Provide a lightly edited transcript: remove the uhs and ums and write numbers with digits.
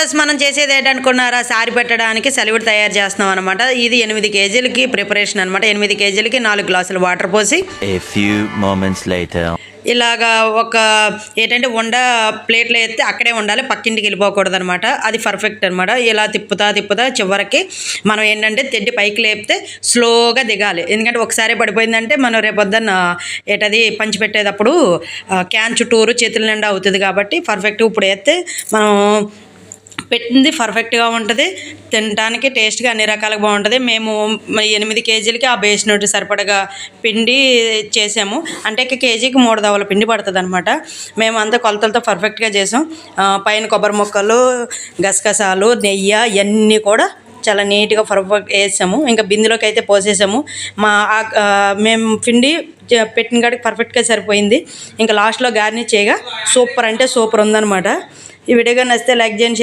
ఈరోజు మనం చేసేది ఏంటనుకున్నారా, సారి పెట్టడానికి సలివిడి తయారు చేస్తున్నాం అనమాట. ఇది 8 కేజీలకి ప్రిపరేషన్ అనమాట. 8 కేజీలకి 4 గ్లాసులు వాటర్ పోసి ఇలాగా ఒక ఏంటంటే ప్లేట్లో ఎత్తే అక్కడే ఉండాలి, పక్కింటికి వెళ్ళిపోకూడదు అనమాట. అది పర్ఫెక్ట్ అనమాట. ఇలా తిప్పుతా చివరికి మనం ఏంటంటే తెడ్డి పైకి లేపితే స్లోగా దిగాలి. ఎందుకంటే ఒకసారి పడిపోయిందంటే మనం రేపొద్దున్న పంచి పెట్టేటప్పుడు క్యాన్ చుట్టూరు చేతుల నిండా అవుతుంది. కాబట్టి పర్ఫెక్ట్గా ఇప్పుడు వేస్తే మనం పెట్టింది పర్ఫెక్ట్గా ఉంటుంది, తినడానికి టేస్ట్గా అన్ని రకాలుగా బాగుంటుంది. మేము 8 కేజీలకి ఆ బేసినట్టు సరిపడగా పిండి చేసాము. అంటే కేజీకి 3 దవల పిండి పడుతుంది అనమాట. మేము అంతా కొలతలతో పర్ఫెక్ట్గా చేసాం. పైన కొబ్బరి ముక్కలు, గసగసాలు, నెయ్యి ఇవన్నీ కూడా చాలా నీట్గా పర్ఫెక్ట్ వేసాము. ఇంకా బిందులోకి అయితే పోసేసాము. మేము పిండి పెట్టిన కాడికి పర్ఫెక్ట్గా సరిపోయింది. ఇంకా లాస్ట్లో గార్నిష్ చేయగా సూపర్ అంటే సూపర్ ఉందన్నమాట. ఈ వీడియోగా నచ్చితే లైక్ చేయండి.